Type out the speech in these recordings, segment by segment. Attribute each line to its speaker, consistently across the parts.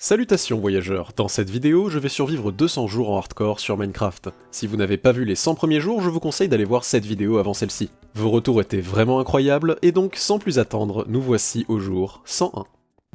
Speaker 1: Salutations voyageurs, dans cette vidéo je vais survivre 200 jours en hardcore sur Minecraft. Si vous n'avez pas vu les 100 premiers jours, je vous conseille d'aller voir cette vidéo avant celle-ci. Vos retours étaient vraiment incroyables, et donc sans plus attendre, nous voici au jour 101.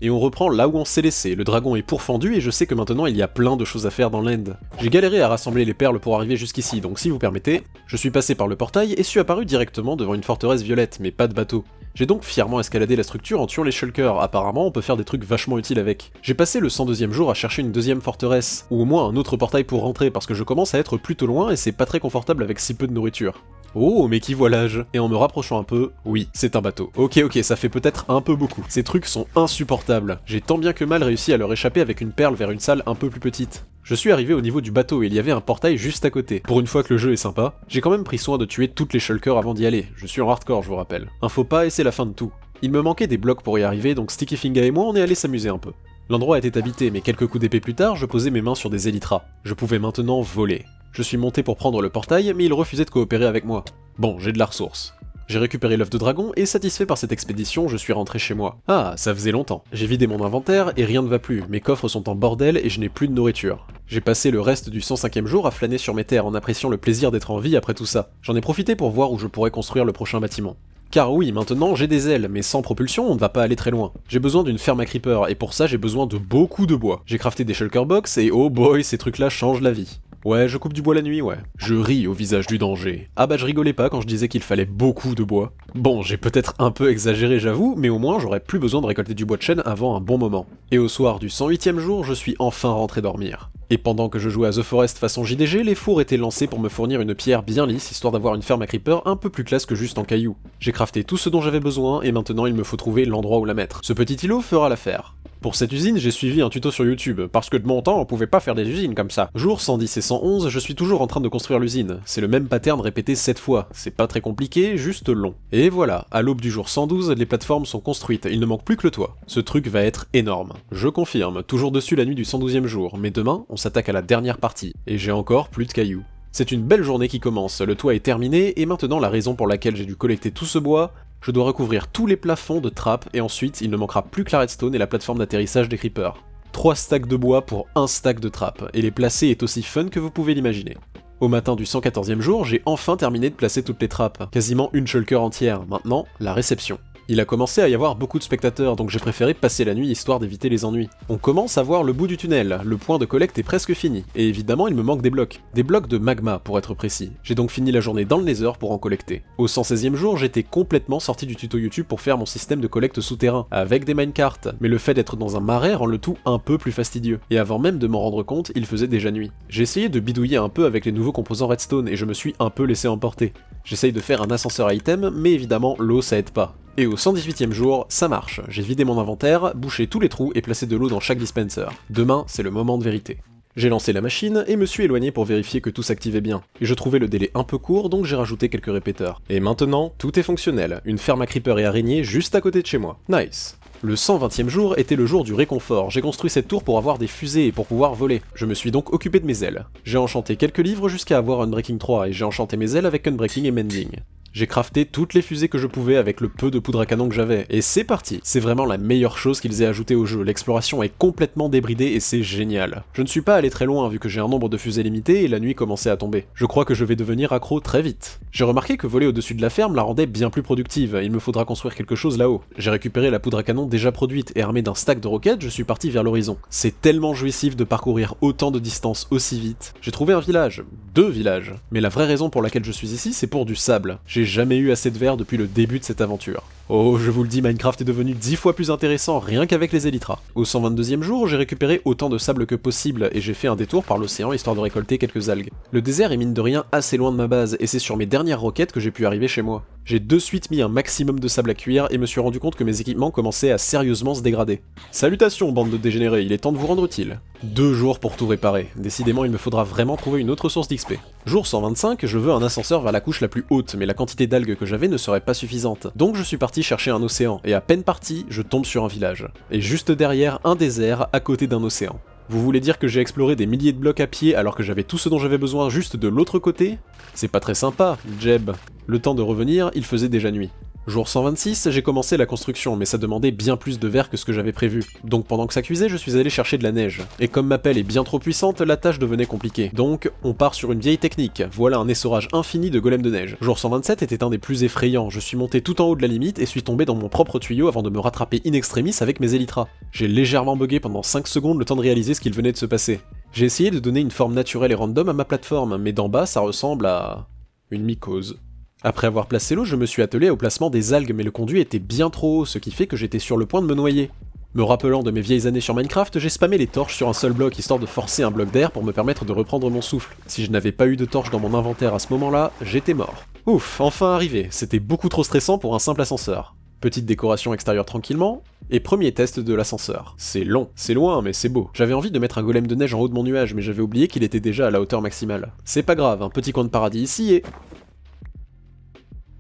Speaker 1: Et on reprend là où on s'est laissé, le dragon est pourfendu et je sais que maintenant il y a plein de choses à faire dans l'end. J'ai galéré à rassembler les perles pour arriver jusqu'ici, donc si vous permettez, je suis passé par le portail et suis apparu directement devant une forteresse violette, mais pas de bateau. J'ai donc fièrement escaladé la structure en tuant les shulkers, apparemment on peut faire des trucs vachement utiles avec. J'ai passé le 102e jour à chercher une deuxième forteresse, ou au moins un autre portail pour rentrer parce que je commence à être plutôt loin et c'est pas très confortable avec si peu de nourriture. Oh, mais qui voilage! Et en me rapprochant un peu, oui, c'est un bateau. Ok, ça fait peut-être un peu beaucoup. Ces trucs sont insupportables. J'ai tant bien que mal réussi à leur échapper avec une perle vers une salle un peu plus petite. Je suis arrivé au niveau du bateau et il y avait un portail juste à côté. Pour une fois que le jeu est sympa, j'ai quand même pris soin de tuer toutes les shulkers avant d'y aller. Je suis en hardcore, je vous rappelle. Un faux pas et c'est la fin de tout. Il me manquait des blocs pour y arriver, donc Sticky Finger et moi on est allés s'amuser un peu. L'endroit était habité, mais quelques coups d'épée plus tard, je posais mes mains sur des élytras. Je pouvais maintenant voler. Je suis monté pour prendre le portail, mais il refusait de coopérer avec moi. Bon, j'ai de la ressource. J'ai récupéré l'œuf de dragon, et satisfait par cette expédition, je suis rentré chez moi. Ah, ça faisait longtemps. J'ai vidé mon inventaire, et rien ne va plus, mes coffres sont en bordel et je n'ai plus de nourriture. J'ai passé le reste du 105e jour à flâner sur mes terres en appréciant le plaisir d'être en vie après tout ça. J'en ai profité pour voir où je pourrais construire le prochain bâtiment. Car oui, maintenant j'ai des ailes, mais sans propulsion on ne va pas aller très loin. J'ai besoin d'une ferme à creeper, et pour ça j'ai besoin de beaucoup de bois. J'ai crafté des shulker box, et oh boy, ces trucs là changent la vie. Ouais, je coupe du bois la nuit, ouais. Je ris au visage du danger. Ah bah je rigolais pas quand je disais qu'il fallait beaucoup de bois. Bon, j'ai peut-être un peu exagéré j'avoue, mais au moins j'aurais plus besoin de récolter du bois de chêne avant un bon moment. Et au soir du 108e jour, je suis enfin rentré dormir. Et pendant que je jouais à The Forest façon JDG, les fours étaient lancés pour me fournir une pierre bien lisse, histoire d'avoir une ferme à creeper un peu plus classe que juste en cailloux. J'ai crafté tout ce dont j'avais besoin, et maintenant il me faut trouver l'endroit où la mettre. Ce petit îlot fera l'affaire. Pour cette usine, j'ai suivi un tuto sur YouTube, parce que de mon temps, on pouvait pas faire des usines comme ça. Jour 110 et 111, je suis toujours en train de construire l'usine. C'est le même pattern répété 7 fois. C'est pas très compliqué, juste long. Et voilà, à l'aube du jour 112, les plateformes sont construites, il ne manque plus que le toit. Ce truc va être énorme. Je confirme, toujours dessus la nuit du 112e jour, mais demain, on s'attaque à la dernière partie. Et j'ai encore plus de cailloux. C'est une belle journée qui commence, le toit est terminé, et maintenant la raison pour laquelle j'ai dû collecter tout ce bois, je dois recouvrir tous les plafonds de trappes, et ensuite il ne manquera plus que la redstone et la plateforme d'atterrissage des creepers. 3 stacks de bois pour 1 stack de trappes, et les placer est aussi fun que vous pouvez l'imaginer. Au matin du 114e jour, j'ai enfin terminé de placer toutes les trappes, quasiment une shulker entière, maintenant, la réception. Il a commencé à y avoir beaucoup de spectateurs, donc j'ai préféré passer la nuit histoire d'éviter les ennuis. On commence à voir le bout du tunnel, le point de collecte est presque fini, et évidemment il me manque des blocs. Des blocs de magma pour être précis. J'ai donc fini la journée dans le Nether pour en collecter. Au 116e jour, j'étais complètement sorti du tuto YouTube pour faire mon système de collecte souterrain, avec des minecarts, mais le fait d'être dans un marais rend le tout un peu plus fastidieux. Et avant même de m'en rendre compte, il faisait déjà nuit. J'ai essayé de bidouiller un peu avec les nouveaux composants redstone, et je me suis un peu laissé emporter. J'essaye de faire un ascenseur item, mais évidemment l'eau ça aide pas. Et au 118e jour, ça marche, j'ai vidé mon inventaire, bouché tous les trous et placé de l'eau dans chaque dispenser. Demain, c'est le moment de vérité. J'ai lancé la machine et me suis éloigné pour vérifier que tout s'activait bien. Et je trouvais le délai un peu court, donc j'ai rajouté quelques répéteurs. Et maintenant, tout est fonctionnel, une ferme à creeper et araignées juste à côté de chez moi. Nice. Le 120e jour était le jour du réconfort, j'ai construit cette tour pour avoir des fusées et pour pouvoir voler. Je me suis donc occupé de mes ailes. J'ai enchanté quelques livres jusqu'à avoir Unbreaking 3 et j'ai enchanté mes ailes avec Unbreaking et Mending. J'ai crafté toutes les fusées que je pouvais avec le peu de poudre à canon que j'avais, et c'est parti! C'est vraiment la meilleure chose qu'ils aient ajouté au jeu, l'exploration est complètement débridée et c'est génial. Je ne suis pas allé très loin vu que j'ai un nombre de fusées limité et la nuit commençait à tomber. Je crois que je vais devenir accro très vite. J'ai remarqué que voler au-dessus de la ferme la rendait bien plus productive, il me faudra construire quelque chose là-haut. J'ai récupéré la poudre à canon déjà produite et armé d'un stack de roquettes, je suis parti vers l'horizon. C'est tellement jouissif de parcourir autant de distance aussi vite. J'ai trouvé un village, 2 villages, mais la vraie raison pour laquelle je suis ici c'est pour du sable. J'ai jamais eu assez de verre depuis le début de cette aventure. Oh, je vous le dis, Minecraft est devenu 10 fois plus intéressant rien qu'avec les élytras. Au 122e jour, j'ai récupéré autant de sable que possible et j'ai fait un détour par l'océan histoire de récolter quelques algues. Le désert est mine de rien assez loin de ma base et c'est sur mes dernières roquettes que j'ai pu arriver chez moi. J'ai de suite mis un maximum de sable à cuire et me suis rendu compte que mes équipements commençaient à sérieusement se dégrader. Salutations bande de dégénérés, il est temps de vous rendre utile. 2 jours pour tout réparer, décidément il me faudra vraiment trouver une autre source d'XP. Jour 125, je veux un ascenseur vers la couche la plus haute, mais la quantité d'algues que j'avais ne serait pas suffisante. Donc je suis parti chercher un océan, et à peine parti, je tombe sur un village. Et juste derrière, un désert à côté d'un océan. Vous voulez dire que j'ai exploré des milliers de blocs à pied alors que j'avais tout ce dont j'avais besoin juste de l'autre côté? C'est pas très sympa, Jeb. Le temps de revenir, il faisait déjà nuit. Jour 126, j'ai commencé la construction, mais ça demandait bien plus de verre que ce que j'avais prévu. Donc pendant que ça cuisait, je suis allé chercher de la neige. Et comme ma pelle est bien trop puissante, la tâche devenait compliquée. Donc, on part sur une vieille technique, voilà un essorage infini de golems de neige. Jour 127 était un des plus effrayants, je suis monté tout en haut de la limite et suis tombé dans mon propre tuyau avant de me rattraper in extremis avec mes élytras. J'ai légèrement bugué pendant 5 secondes le temps de réaliser ce qu'il venait de se passer. J'ai essayé de donner une forme naturelle et random à ma plateforme, mais d'en bas ça ressemble à... une mycose. Après avoir placé l'eau, je me suis attelé au placement des algues, mais le conduit était bien trop haut, ce qui fait que j'étais sur le point de me noyer. Me rappelant de mes vieilles années sur Minecraft, j'ai spammé les torches sur un seul bloc histoire de forcer un bloc d'air pour me permettre de reprendre mon souffle. Si je n'avais pas eu de torche dans mon inventaire à ce moment-là, j'étais mort. Ouf, enfin arrivé, c'était beaucoup trop stressant pour un simple ascenseur. Petite décoration extérieure tranquillement, et premier test de l'ascenseur. C'est long, c'est loin, mais c'est beau. J'avais envie de mettre un golem de neige en haut de mon nuage, mais j'avais oublié qu'il était déjà à la hauteur maximale. C'est pas grave, un petit coin de paradis ici et...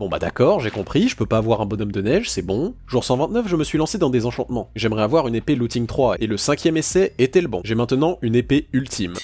Speaker 1: Bon bah d'accord, j'ai compris, je peux pas avoir un bonhomme de neige, c'est bon. Jour 129, je me suis lancé dans des enchantements. J'aimerais avoir une épée looting 3, et le 5ème essai était le bon. J'ai maintenant une épée ultime.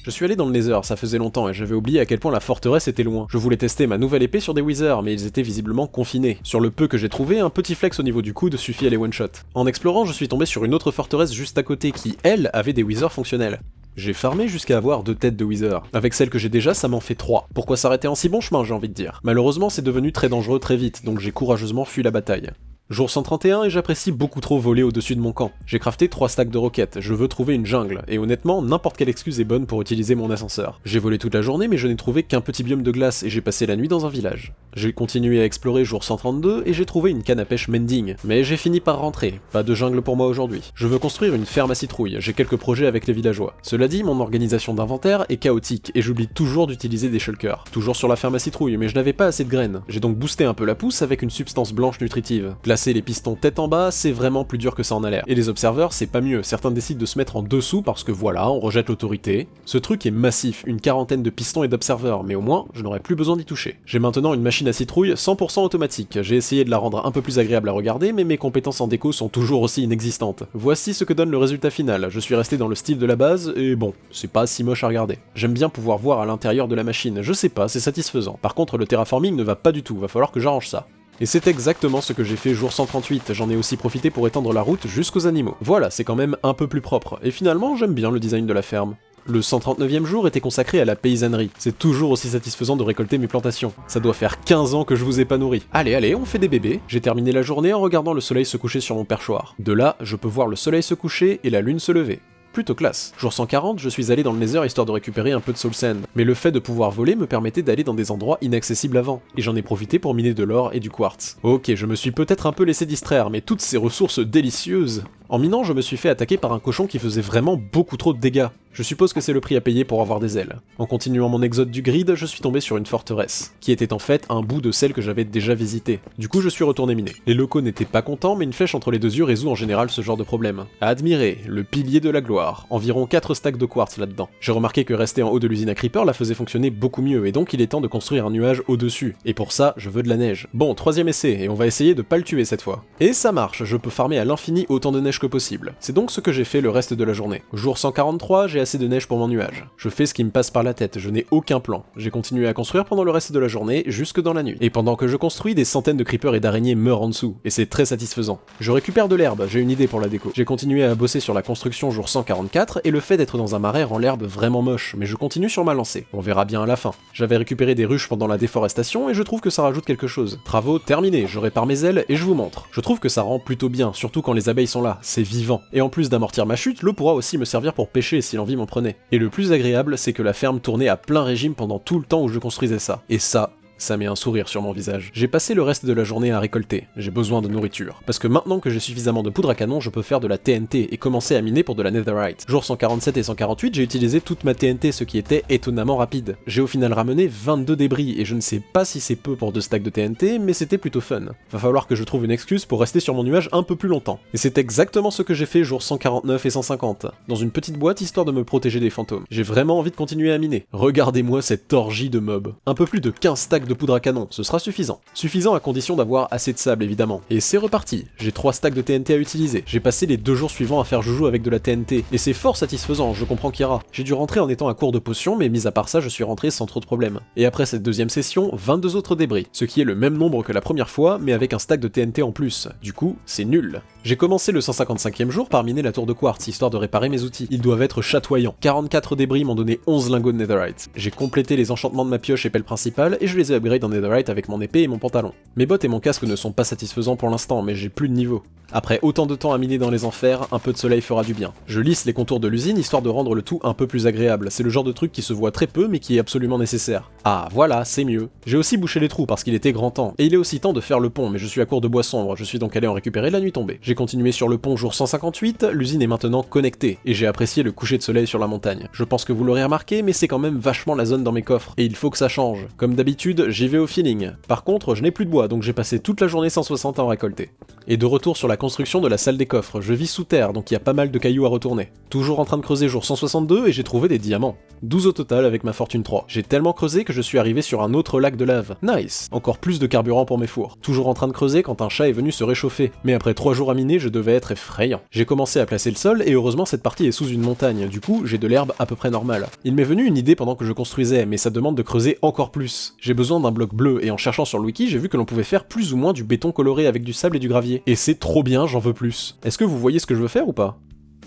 Speaker 1: Je suis allé dans le Nether, ça faisait longtemps, et j'avais oublié à quel point la forteresse était loin. Je voulais tester ma nouvelle épée sur des withers, mais ils étaient visiblement confinés. Sur le peu que j'ai trouvé, un petit flex au niveau du coude suffit à les one-shot. En explorant, je suis tombé sur une autre forteresse juste à côté qui, elle, avait des withers fonctionnels. J'ai farmé jusqu'à avoir 2 têtes de wither. Avec celle que j'ai déjà, ça m'en fait 3. Pourquoi s'arrêter en si bon chemin, j'ai envie de dire. Malheureusement, c'est devenu très dangereux très vite, donc j'ai courageusement fui la bataille. Jour 131 et j'apprécie beaucoup trop voler au-dessus de mon camp. J'ai crafté 3 stacks de roquettes, je veux trouver une jungle, et honnêtement, n'importe quelle excuse est bonne pour utiliser mon ascenseur. J'ai volé toute la journée mais je n'ai trouvé qu'un petit biome de glace et j'ai passé la nuit dans un village. J'ai continué à explorer jour 132 et j'ai trouvé une canne à pêche mending, mais j'ai fini par rentrer, pas de jungle pour moi aujourd'hui. Je veux construire une ferme à citrouilles, j'ai quelques projets avec les villageois. Cela dit, mon organisation d'inventaire est chaotique et j'oublie toujours d'utiliser des shulkers. Toujours sur la ferme à citrouilles, mais je n'avais pas assez de graines. J'ai donc boosté un peu la pousse avec une substance blanche nutritive. Placer les pistons tête en bas, c'est vraiment plus dur que ça en a l'air. Et les observeurs, c'est pas mieux, certains décident de se mettre en dessous parce que voilà, on rejette l'autorité. Ce truc est massif, une quarantaine de pistons et d'observeurs, mais au moins, je n'aurai plus besoin d'y toucher. J'ai maintenant une machine à citrouille 100% automatique, j'ai essayé de la rendre un peu plus agréable à regarder, mais mes compétences en déco sont toujours aussi inexistantes. Voici ce que donne le résultat final, je suis resté dans le style de la base, et bon, c'est pas si moche à regarder. J'aime bien pouvoir voir à l'intérieur de la machine, je sais pas, c'est satisfaisant. Par contre, le terraforming ne va pas du tout, va falloir que j'arrange ça. Et c'est exactement ce que j'ai fait jour 138, j'en ai aussi profité pour étendre la route jusqu'aux animaux. Voilà, c'est quand même un peu plus propre, et finalement j'aime bien le design de la ferme. Le 139e jour était consacré à la paysannerie. C'est toujours aussi satisfaisant de récolter mes plantations. Ça doit faire 15 ans que je vous ai pas nourri. Allez, on fait des bébés. J'ai terminé la journée en regardant le soleil se coucher sur mon perchoir. De là, je peux voir le soleil se coucher et la lune se lever. Plutôt classe. Jour 140, je suis allé dans le Nether histoire de récupérer un peu de soul sand. Mais le fait de pouvoir voler me permettait d'aller dans des endroits inaccessibles avant. Et j'en ai profité pour miner de l'or et du quartz. Ok, je me suis peut-être un peu laissé distraire, mais toutes ces ressources délicieuses... En minant, je me suis fait attaquer par un cochon qui faisait vraiment beaucoup trop de dégâts. Je suppose que c'est le prix à payer pour avoir des ailes. En continuant mon exode du grid, je suis tombé sur une forteresse, qui était en fait un bout de celle que j'avais déjà visitée. Du coup, je suis retourné miner. Les locaux n'étaient pas contents, mais une flèche entre les deux yeux résout en général ce genre de problème. À admirer, le pilier de la gloire, environ 4 stacks de quartz là-dedans. J'ai remarqué que rester en haut de l'usine à creeper la faisait fonctionner beaucoup mieux, et donc il est temps de construire un nuage au-dessus. Et pour ça, je veux de la neige. Bon, 3ème essai, et on va essayer de pas le tuer cette fois. Et ça marche, je peux farmer à l'infini autant de neige que possible. C'est donc ce que j'ai fait le reste de la journée. Jour 143, j'ai assez de neige pour mon nuage. Je fais ce qui me passe par la tête, je n'ai aucun plan. J'ai continué à construire pendant le reste de la journée, jusque dans la nuit. Et pendant que je construis, des centaines de creepers et d'araignées meurent en dessous, et c'est très satisfaisant. Je récupère de l'herbe, j'ai une idée pour la déco. J'ai continué à bosser sur la construction jour 144, et le fait d'être dans un marais rend l'herbe vraiment moche, mais je continue sur ma lancée. On verra bien à la fin. J'avais récupéré des ruches pendant la déforestation, et je trouve que ça rajoute quelque chose. Travaux terminés, je répare mes ailes, et je vous montre. Je trouve que ça rend plutôt bien, surtout quand les abeilles sont là, c'est vivant. Et en plus d'amortir ma chute, l'eau pourra aussi me servir pour pêcher si l'envie m'en prenait. Et le plus agréable, c'est que la ferme tournait à plein régime pendant tout le temps où je construisais ça. Et ça met un sourire sur mon visage. J'ai passé le reste de la journée à récolter, j'ai besoin de nourriture. Parce que maintenant que j'ai suffisamment de poudre à canon, je peux faire de la TNT et commencer à miner pour de la netherite. Jour 147 et 148, j'ai utilisé toute ma TNT, ce qui était étonnamment rapide. J'ai au final ramené 22 débris, et je ne sais pas si c'est peu pour 2 stacks de TNT, mais c'était plutôt fun. Va falloir que je trouve une excuse pour rester sur mon nuage un peu plus longtemps. Et c'est exactement ce que j'ai fait jour 149 et 150, dans une petite boîte histoire de me protéger des fantômes. J'ai vraiment envie de continuer à miner. Regardez-moi cette orgie de mobs. Un peu plus de 15 stacks de de poudre à canon, ce sera suffisant. Suffisant à condition d'avoir assez de sable évidemment. Et c'est reparti, j'ai 3 stacks de TNT à utiliser, j'ai passé les 2 jours suivants à faire joujou avec de la TNT, et c'est fort satisfaisant, je comprends Kira. J'ai dû rentrer en étant à court de potions, mais mis à part ça, je suis rentré sans trop de problèmes. Et après cette deuxième session, 22 autres débris, ce qui est le même nombre que la première fois, mais avec un stack de TNT en plus. Du coup, c'est nul. J'ai commencé le 155e jour par miner la tour de quartz, histoire de réparer mes outils. Ils doivent être chatoyants. 44 débris m'ont donné 11 lingots de netherite. J'ai complété les enchantements de ma pioche et pelle principale, et je les ai upgrade en netherite avec mon épée et mon pantalon. Mes bottes et mon casque ne sont pas satisfaisants pour l'instant, mais j'ai plus de niveau. Après autant de temps à miner dans les enfers, un peu de soleil fera du bien. Je lisse les contours de l'usine histoire de rendre le tout un peu plus agréable. C'est le genre de truc qui se voit très peu mais qui est absolument nécessaire. Ah voilà, c'est mieux. J'ai aussi bouché les trous parce qu'il était grand temps. Et il est aussi temps de faire le pont, mais je suis à court de bois sombre, je suis donc allé en récupérer la nuit tombée. J'ai continué sur le pont jour 158, l'usine est maintenant connectée, et j'ai apprécié le coucher de soleil sur la montagne. Je pense que vous l'aurez remarqué, mais c'est quand même vachement la zone dans mes coffres, et il faut que ça change. Comme d'habitude, j'y vais au feeling. Par contre, je n'ai plus de bois, donc j'ai passé toute la journée 160 à en récolter. Et de retour sur la construction de la salle des coffres, je vis sous terre, donc il y a pas mal de cailloux à retourner. Toujours en train de creuser jour 162, et j'ai trouvé des diamants. 12 au total avec ma fortune 3. J'ai tellement creusé que je suis arrivé sur un autre lac de lave. Nice. Encore plus de carburant pour mes fours. Toujours en train de creuser quand un chat est venu se réchauffer. Mais après 3 jours à miner, je devais être effrayant. J'ai commencé à placer le sol, et heureusement cette partie est sous une montagne, du coup j'ai de l'herbe à peu près normale. Il m'est venu une idée pendant que je construisais, mais ça demande de creuser encore plus. J'ai besoin d'un bloc bleu, et en cherchant sur le wiki, j'ai vu que l'on pouvait faire plus ou moins du béton coloré avec du sable et du gravier. Et c'est trop bien, j'en veux plus. Est-ce que vous voyez ce que je veux faire ou pas?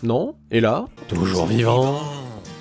Speaker 1: Non? Et là? Toujours vivant.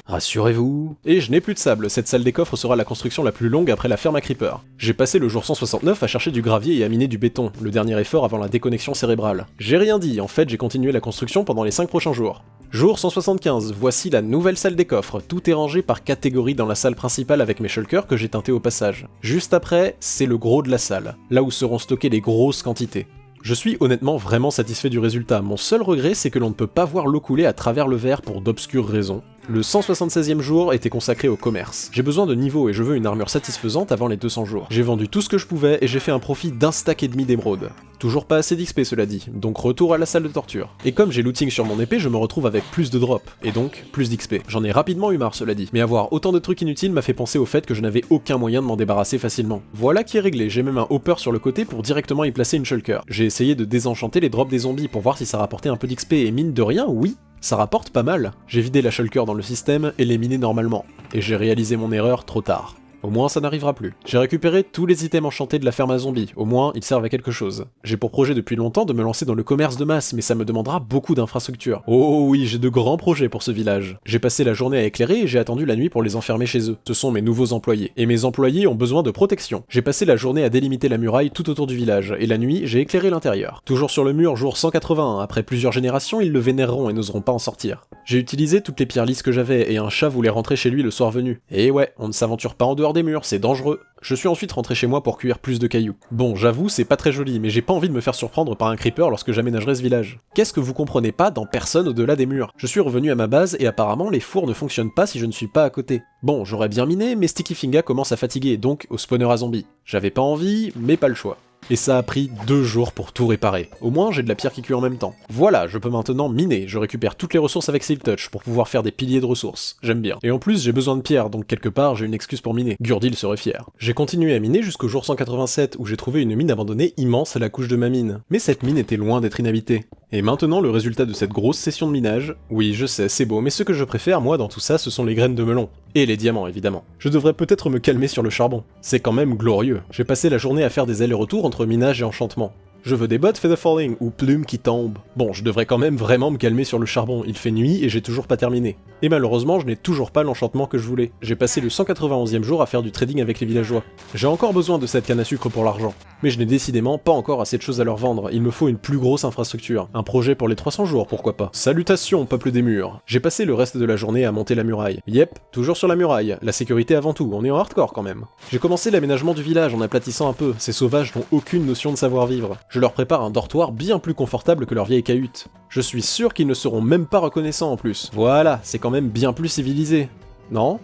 Speaker 1: Rassurez-vous. Et je n'ai plus de sable, cette salle des coffres sera la construction la plus longue après la ferme à creeper. J'ai passé le jour 169 à chercher du gravier et à miner du béton, le dernier effort avant la déconnexion cérébrale. J'ai rien dit, en fait j'ai continué la construction pendant les 5 prochains jours. Jour 175, voici la nouvelle salle des coffres, tout est rangé par catégorie dans la salle principale avec mes shulkers que j'ai teintés au passage. Juste après, c'est le gros de la salle, là où seront stockées les grosses quantités. Je suis honnêtement vraiment satisfait du résultat, mon seul regret c'est que l'on ne peut pas voir l'eau couler à travers le verre pour d'obscures raisons. Le 176e jour était consacré au commerce. J'ai besoin de niveau et je veux une armure satisfaisante avant les 200 jours. J'ai vendu tout ce que je pouvais et j'ai fait un profit d'1 stack et demi d'émeraude. Toujours pas assez d'XP cela dit, donc retour à la salle de torture. Et comme j'ai looting sur mon épée, je me retrouve avec plus de drops, et donc plus d'XP. J'en ai rapidement eu marre cela dit, mais avoir autant de trucs inutiles m'a fait penser au fait que je n'avais aucun moyen de m'en débarrasser facilement. Voilà qui est réglé, j'ai même un hopper sur le côté pour directement y placer une shulker. J'ai essayé de désenchanter les drops des zombies pour voir si ça rapportait un peu d'XP, et mine de rien, oui, ça rapporte pas mal. J'ai vidé la shulker dans le système et l'ai miné normalement, et j'ai réalisé mon erreur trop tard. Au moins ça n'arrivera plus. J'ai récupéré tous les items enchantés de la ferme à zombies, au moins ils servent à quelque chose. J'ai pour projet depuis longtemps de me lancer dans le commerce de masse, mais ça me demandera beaucoup d'infrastructures. Oh oui, j'ai de grands projets pour ce village. J'ai passé la journée à éclairer et j'ai attendu la nuit pour les enfermer chez eux. Ce sont mes nouveaux employés. Et mes employés ont besoin de protection. J'ai passé la journée à délimiter la muraille tout autour du village, et la nuit, j'ai éclairé l'intérieur. Toujours sur le mur, jour 181, après plusieurs générations, ils le vénéreront et n'oseront pas en sortir. J'ai utilisé toutes les pierres lisses que j'avais, et un chat voulait rentrer chez lui le soir venu. Et ouais, on ne s'aventure pas en dehors des murs, c'est dangereux. Je suis ensuite rentré chez moi pour cuire plus de cailloux. Bon, j'avoue, c'est pas très joli, mais j'ai pas envie de me faire surprendre par un creeper lorsque j'aménagerai ce village. Qu'est-ce que vous comprenez pas dans personne au-delà des murs? Je suis revenu à ma base et apparemment les fours ne fonctionnent pas si je ne suis pas à côté. Bon, j'aurais bien miné, mais Sticky Finga commence à fatiguer, donc au spawner à zombies. J'avais pas envie, mais pas le choix. Et ça a pris 2 jours pour tout réparer. Au moins, j'ai de la pierre qui cuit en même temps. Voilà, je peux maintenant miner, je récupère toutes les ressources avec Seal Touch pour pouvoir faire des piliers de ressources. J'aime bien. Et en plus, j'ai besoin de pierre, donc quelque part, j'ai une excuse pour miner. Gurdil serait fier. J'ai continué à miner jusqu'au jour 187, où j'ai trouvé une mine abandonnée immense à la couche de ma mine. Mais cette mine était loin d'être inhabitée. Et maintenant, le résultat de cette grosse session de minage, oui, je sais, c'est beau, mais ce que je préfère, moi, dans tout ça, ce sont les graines de melon. Et les diamants, évidemment. Je devrais peut-être me calmer sur le charbon. C'est quand même glorieux. J'ai passé la journée à faire des allers-retours entre minage et enchantement. Je veux des bottes Feather Falling ou plumes qui tombent. Bon, je devrais quand même vraiment me calmer sur le charbon, il fait nuit et j'ai toujours pas terminé. Et malheureusement, je n'ai toujours pas l'enchantement que je voulais. J'ai passé le 191e jour à faire du trading avec les villageois. J'ai encore besoin de cette canne à sucre pour l'argent. Mais je n'ai décidément pas encore assez de choses à leur vendre, il me faut une plus grosse infrastructure. Un projet pour les 300 jours, pourquoi pas. Salutations, peuple des murs. J'ai passé le reste de la journée à monter la muraille. Yep, toujours sur la muraille, la sécurité avant tout, on est en hardcore quand même. J'ai commencé l'aménagement du village en aplatissant un peu, ces sauvages n'ont aucune notion de savoir-vivre. Je leur prépare un dortoir bien plus confortable que leur vieille cahute. Je suis sûr qu'ils ne seront même pas reconnaissants en plus. Voilà, c'est quand même bien plus civilisé. Non?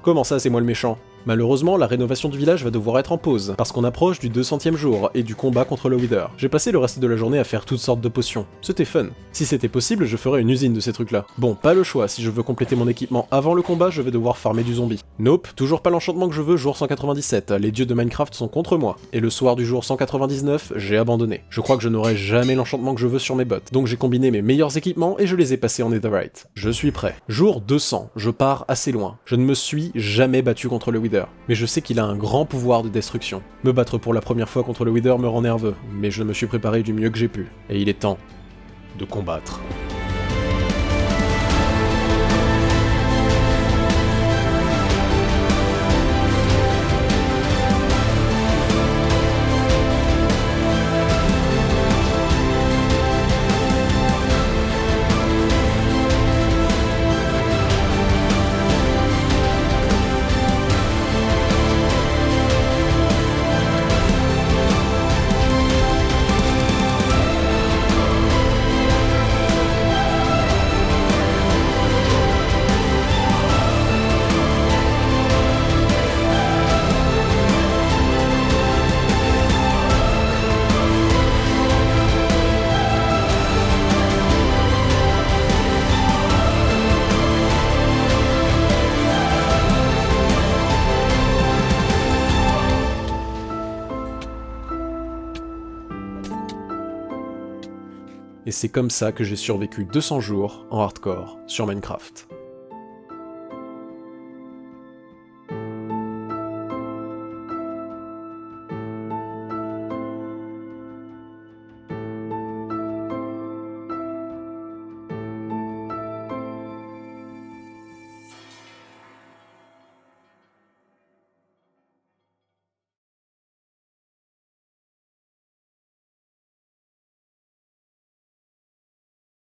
Speaker 1: Comment ça, c'est moi le méchant? Malheureusement, la rénovation du village va devoir être en pause, parce qu'on approche du 200e jour et du combat contre le Wither. J'ai passé le reste de la journée à faire toutes sortes de potions. C'était fun. Si c'était possible, je ferais une usine de ces trucs-là. Bon, pas le choix, si je veux compléter mon équipement avant le combat, je vais devoir farmer du zombie. Nope, toujours pas l'enchantement que je veux jour 197, les dieux de Minecraft sont contre moi. Et le soir du jour 199, j'ai abandonné. Je crois que je n'aurai jamais l'enchantement que je veux sur mes bottes, donc j'ai combiné mes meilleurs équipements et je les ai passés en netherite. Je suis prêt. Jour 200, je pars assez loin. Je ne me suis jamais battu contre le Wither, mais je sais qu'il a un grand pouvoir de destruction. Me battre pour la première fois contre le Wither me rend nerveux, mais je me suis préparé du mieux que j'ai pu. Et il est temps de combattre. Et c'est comme ça que j'ai survécu 200 jours en hardcore sur Minecraft.